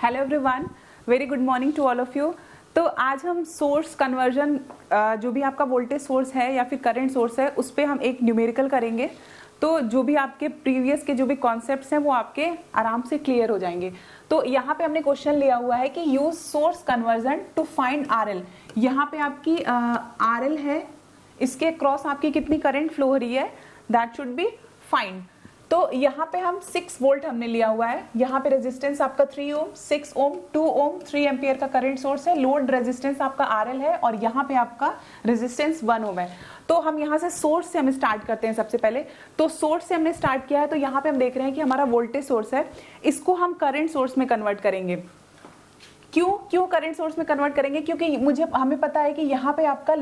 Hello everyone, very good morning to all of you. तो आज हम सोर्स कन्वर्जन, जो भी आपका वोल्टेज सोर्स है या फिर करंट सोर्स है, उस पर हम एक न्यूमेरिकल करेंगे। तो जो भी आपके प्रीवियस के जो भी कॉन्सेप्ट्स हैं वो आपके आराम से क्लियर हो जाएंगे। तो यहाँ पे हमने क्वेश्चन लिया हुआ है कि use source conversion to find RL. यहाँ पे आपकी आरएल है, इसके क्रॉस आपकी कितनी करंट फ्लो हो रही है, दैट शुड बी फाइंड। तो यहाँ पे हम 6 वोल्ट हमने लिया हुआ है। यहाँ पे रेजिस्टेंस आपका 3 ओम, 6 ओम, 2 ओम, 3 एम्पियर का करंट सोर्स है। लोड रेजिस्टेंस आपका आरएल है और यहाँ पे आपका रेजिस्टेंस 1 ओम है। तो हम यहाँ से सोर्स से हम स्टार्ट करते हैं सबसे पहले। तो सोर्स से हमने स्टार्ट किया है, तो यहाँ पे हम देख रहे हैं कि हमारा वोल्टेज सोर्स है, इसको हम करंट सोर्स में कन्वर्ट करेंगे। क्यों करंट सोर्स में कन्वर्ट करेंगे? क्योंकि हमें पता है कि यहाँ पे आपका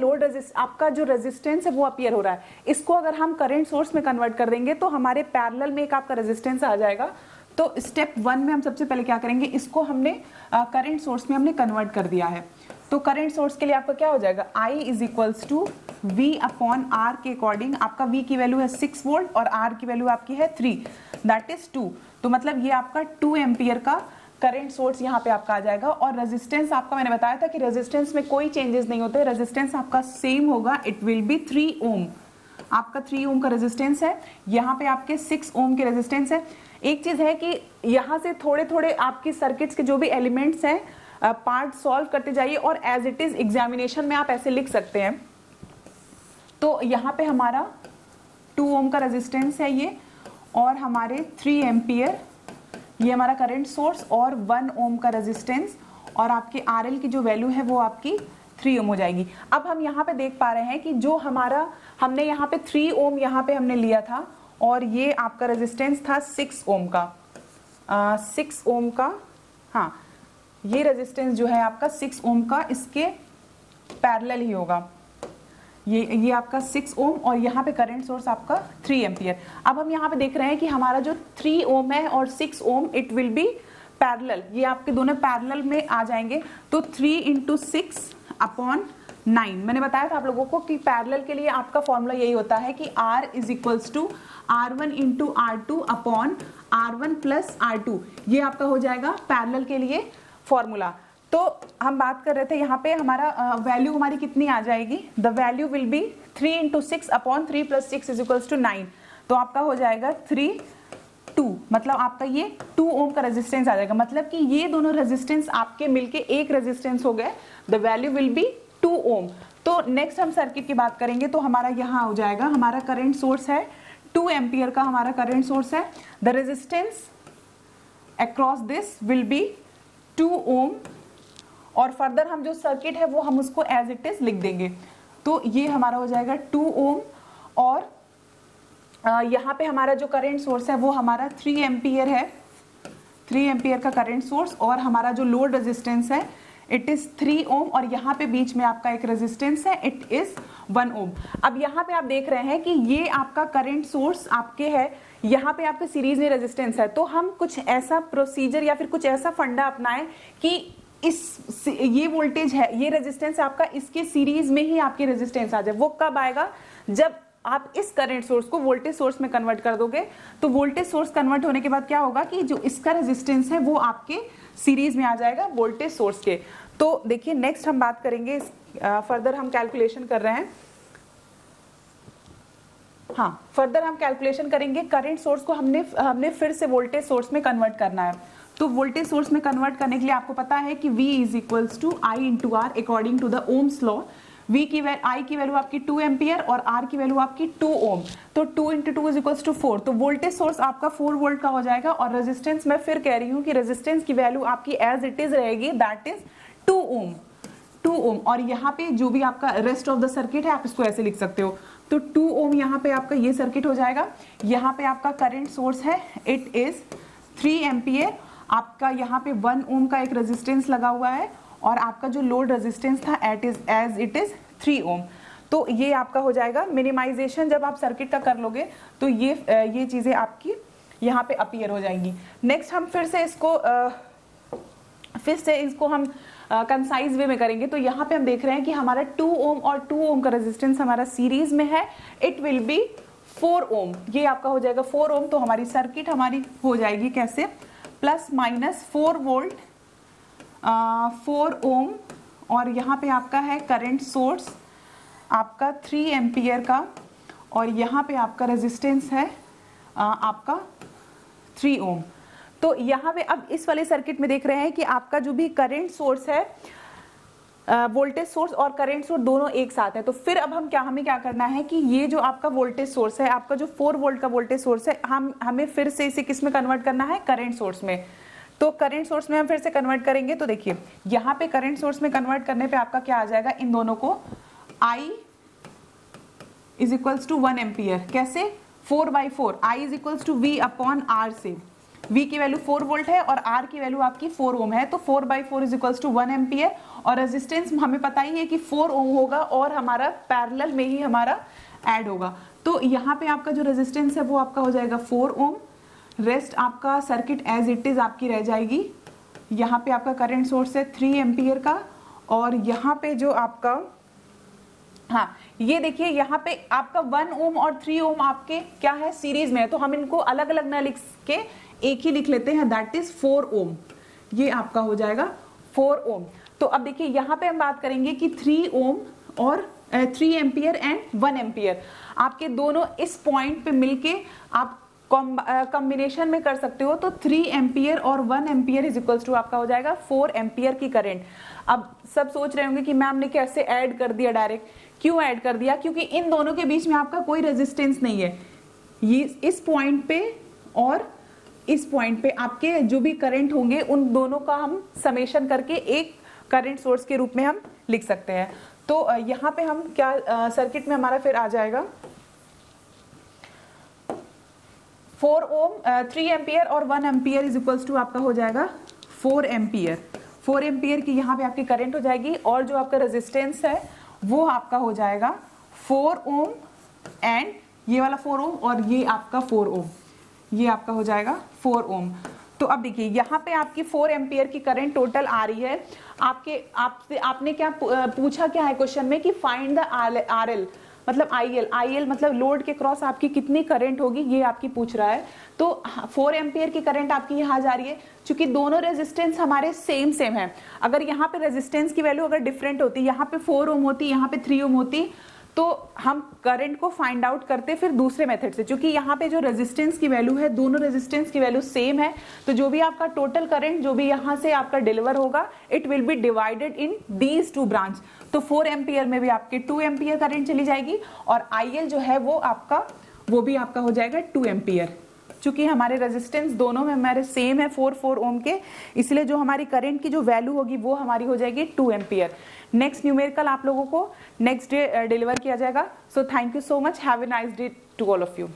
आपका जो रेजिस्टेंस है वो अपीयर हो रहा है। इसको अगर हम करंट सोर्स में कन्वर्ट कर देंगे तो हमारे पैरेलल में एक आपका रेजिस्टेंस आ जाएगा। तो स्टेप 1 में हम सबसे पहले क्या करेंगे, इसको हमने करंट सोर्स में हमने कन्वर्ट कर दिया है। तो करंट सोर्स के लिए आपका क्या हो जाएगा, I is equals to V upon R के अकॉर्डिंग। आपका V की वैल्यू है 6 वोल्ट और R की वैल्यू आपकी है 3, दैट इज 2। तो मतलब ये आपका 2 एम्पियर का करंट सोर्स यहाँ पे आपका आ जाएगा। और रेजिस्टेंस आपका, मैंने बताया था कि रेजिस्टेंस में कोई चेंजेस नहीं होते, रेजिस्टेंस आपका सेम होगा, इट विल बी 3 ओम। आपका 3 ओम का रेजिस्टेंस है, यहाँ पे आपके 6 ओम के रेजिस्टेंस है। एक चीज है कि यहाँ से थोड़े थोड़े आपकी सर्किट्स के जो भी एलिमेंट्स हैं पार्ट सॉल्व करते जाइए और एज इट इज एग्जामिनेशन में आप ऐसे लिख सकते हैं। तो यहाँ पे हमारा 2 ओम का रेजिस्टेंस है ये, और हमारे 3 एम्पियर ये हमारा करंट सोर्स, और 1 ओम का रेजिस्टेंस, और आपके आरएल की जो वैल्यू है वो आपकी 3 ओम हो जाएगी। अब हम यहाँ पे देख पा रहे हैं कि जो हमारा हमने यहाँ पे 3 ओम यहाँ पे हमने लिया था, और ये आपका रेजिस्टेंस था 6 ओम का, 6 ओम का, हाँ ये रेजिस्टेंस जो है आपका 6 ओम का, इसके पैरेलल ही होगा। ये आपका 6 ओम और यहाँ पे करंट सोर्स आपका 3 एम्पियर। अब हम यहाँ पे देख रहे हैं कि हमारा जो 3 ओम है और 6 ओम, इट विल बी पैरेलल, ये आपके दोनों पैरेलल में आ जाएंगे। तो 3 इंटू 6 अपॉन 9, मैंने बताया था आप लोगों को कि पैरेलल के लिए आपका फॉर्मूला यही होता है कि R is equals to R1 into R2 upon R1 plus R2। ये आपका हो जाएगा पैरेलल के लिए फॉर्मूला। तो हम बात कर रहे थे यहाँ पे हमारा वैल्यू हमारी कितनी आ जाएगी, the value will be 3 into 6 upon 3 plus 6 is equals to 9। तो आपका हो जाएगा 3, 2, मतलब आपका ये 2 ओम का रेजिस्टेंस आ जाएगा। मतलब कि ये दोनों रेजिस्टेंस आपके मिलके एक रेजिस्टेंस हो गए, द वैल्यू विल बी 2 ओम। तो नेक्स्ट हम सर्किट की बात करेंगे। तो हमारा यहाँ हो जाएगा, हमारा करंट सोर्स है 2 एम्पियर का, हमारा करंट सोर्स है, the resistance across this will be 2 ओम, और फर्दर हम जो सर्किट है वो हम उसको एज इट इज लिख देंगे। तो ये हमारा हो जाएगा 2 ओम, और यहाँ पे हमारा जो करंट सोर्स है वो हमारा 3 एम्पियर है, 3 एम्पियर का करंट सोर्स, और हमारा जो लोड रेजिस्टेंस है इट इज 3 ओम, और यहाँ पे बीच में आपका एक रेजिस्टेंस है, इट इज 1 ओम। अब यहाँ पे आप देख रहे हैं कि ये आपका करंट सोर्स आपके है, यहाँ पे आपके सीरीज में रेजिस्टेंस है। तो हम कुछ ऐसा प्रोसीजर या फिर कुछ ऐसा फंडा अपनाएं कि ये वोल्टेज है, ये रेजिस्टेंस आपका, इसके सीरीज में ही आपकी रेजिस्टेंस आ जाए। वो कब आएगा, जब आप इस करंट सोर्स को वोल्टेज सोर्स में कन्वर्ट कर दोगे। तो वोल्टेज सोर्स कन्वर्ट होने के बाद क्या होगा कि जो इसका रेजिस्टेंस है वो आपके सीरीज में आ जाएगा वोल्टेज सोर्स के। तो देखिए नेक्स्ट हम बात करेंगे, फर्दर हम कैलकुलेशन कर रहे हैं। हाँ, फर्दर हम कैलकुलेशन करेंगे। करंट सोर्स को हमने फिर से वोल्टेज सोर्स में कन्वर्ट करना है। तो वोल्टेज सोर्स में कन्वर्ट करने के लिए आपको पता है कि V is equals to I into R according to the Ohm's law. I की वैल्यू आपकी 2 एम्पियर और R की वैल्यू आपकी 2 ओम। तो 2 इंटू 2 इज इक्वल्स टू 4। तो वोल्टेज सोर्स आपका 4 वोल्ट का हो जाएगा, और रेजिस्टेंस मैं फिर कह रही हूँ कि रेजिस्टेंस की वैल्यू आपकी एज इट इज रहेगी, दैट इज 2 ओम, 2 ओम। और यहाँ पे जो भी आपका रेस्ट ऑफ द सर्किट है आप इसको ऐसे लिख सकते हो। तो 2 ओम यहाँ पे आपका ये सर्किट हो जाएगा। यहाँ पे आपका करंट सोर्स है, इट इज 3 एम्पियर, आपका यहाँ पे 1 ओम का एक रेजिस्टेंस लगा हुआ है, और आपका जो लोड रेजिस्टेंस था एज इट इज 3 ओम। तो ये आपका हो जाएगा। मिनिमाइजेशन जब आप सर्किट का कर लोगे तो ये चीजें आपकी यहाँ पे अपीयर हो जाएंगी। नेक्स्ट हम फिर से इसको हम कंसाइज वे में करेंगे। तो यहाँ पे हम देख रहे हैं कि हमारा 2 ओम और 2 ओम का रेजिस्टेंस हमारा सीरीज में है, इट विल बी 4 ओम। ये आपका हो जाएगा 4 ओम। तो हमारी सर्किट हमारी हो जाएगी कैसे, प्लस माइनस 4 वोल्ट 4 ओम और यहाँ पे आपका है करंट सोर्स आपका 3 एम्पियर का, और यहाँ पे आपका रेजिस्टेंस है आपका 3 ओम। तो यहाँ पे अब इस वाले सर्किट में देख रहे हैं कि आपका जो भी करंट सोर्स है, वोल्टेज सोर्स और करंट सोर्स दोनों एक साथ है। तो फिर अब हमें क्या करना है कि ये जो आपका वोल्टेज सोर्स है, आपका जो 4 वोल्ट का वोल्टेज सोर्स है, हमें फिर से इसे किस में कन्वर्ट करना है, करंट सोर्स में। तो करंट सोर्स में हम फिर से कन्वर्ट करेंगे। तो देखिए यहाँ पे करंट सोर्स में कन्वर्ट करने पे आपका क्या आ जाएगा, इन दोनों को I is equals to 1 ampere. कैसे, 4/4 I is equals to V upon R से। V की वैल्यू 4 वोल्ट है और R की वैल्यू आपकी 4 ओम है, तो 4/4 इज इक्वल्स टू 1 एम्पियर। और रेजिस्टेंस हमें पता ही है कि 4 ओम होगा और हमारा पैरेलल में ही हमारा ऐड होगा। तो यहाँ पे आपका जो रेजिस्टेंस है वो आपका हो जाएगा 4 ओम। रेस्ट आपका सर्किट एज इट इज आपकी रह जाएगी। यहाँ पे आपका करंट सोर्स है 3 एम्पियर का, और यहाँ पे जो आपका, हाँ ये देखिए यहाँ पे आपका 1 ओम और 3 ओम आपके क्या है, सीरीज में है। तो हम इनको अलग अलग ना लिख के एक ही लिख लेते हैं, दैट इज 4 ओम। ये आपका हो जाएगा 4 ओम। तो अब देखिए यहाँ पे हम बात करेंगे कि 3 ओम और 3 एम्पियर एंड 1 एम्पियर आपके दोनों इस पॉइंट पे मिलके आप कॉम्बिनेशन में कर सकते हो। तो 3 एम्पियर और 1 एम्पियर इज इक्वल्स टू आपका हो जाएगा 4 एम्पियर की करंट। अब सब सोच रहे होंगे कि मैम ने कैसे ऐड कर दिया डायरेक्ट। क्यों ऐड कर दिया, क्योंकि इन दोनों के बीच में आपका कोई रेजिस्टेंस नहीं है। ये इस पॉइंट पे और इस पॉइंट पे आपके जो भी करंट होंगे उन दोनों का हम समेशन करके एक करंट सोर्स के रूप में हम लिख सकते हैं। तो यहाँ पे हम क्या सर्किट में हमारा फिर आ जाएगा 4 ओम 3 एम्पियर और 1 एम्पियर इज इक्वल्स टू आपका हो जाएगा 4 एम्पियर। 4 एम्पियर की यहाँ पे आपकी करंट हो जाएगी, और जो आपका रेजिस्टेंस है वो आपका हो जाएगा 4 ओम एंड ये वाला 4 ओम और ये आपका 4 ओम, ये आपका हो जाएगा 4 ओम। तो अब देखिए यहाँ पे आपकी 4 एम्पियर की करंट टोटल आ रही है। आपने क्या पूछा क्या है क्वेश्चन में कि फाइंड द RL मतलब IL मतलब लोड के क्रॉस आपकी कितनी करंट होगी, ये आपकी पूछ रहा है। तो 4 एम्पियर की करंट आपकी यहाँ जा रही है, क्योंकि दोनों रेजिस्टेंस हमारे सेम है। अगर यहाँ पे रेजिस्टेंस की वैल्यू अगर डिफरेंट होती, यहाँ पे 4 ओम होती, यहाँ पे 3 ओम होती, तो हम करंट को फाइंड आउट करते फिर दूसरे मेथड से। क्योंकि यहाँ पे जो रेजिस्टेंस की वैल्यू है, दोनों रेजिस्टेंस की वैल्यू सेम है, तो जो भी आपका टोटल करंट जो भी यहाँ से आपका डिलीवर होगा, it will be divided in these 2 branch. तो 4 एम्पियर में भी आपके 2 एम्पियर करंट चली जाएगी, और IL जो है वो भी आपका हो जाएगा 2 एम्पियर। चूंकि हमारे रेजिस्टेंस दोनों में हमारे सेम है 4 ओम के, इसलिए जो हमारी करंट की जो वैल्यू होगी वो हमारी हो जाएगी 2 एम्पियर। नेक्स्ट न्यूमेरिकल आप लोगों को नेक्स्ट डे डिलीवर किया जाएगा। So thank you so much, have a nice day to all of you.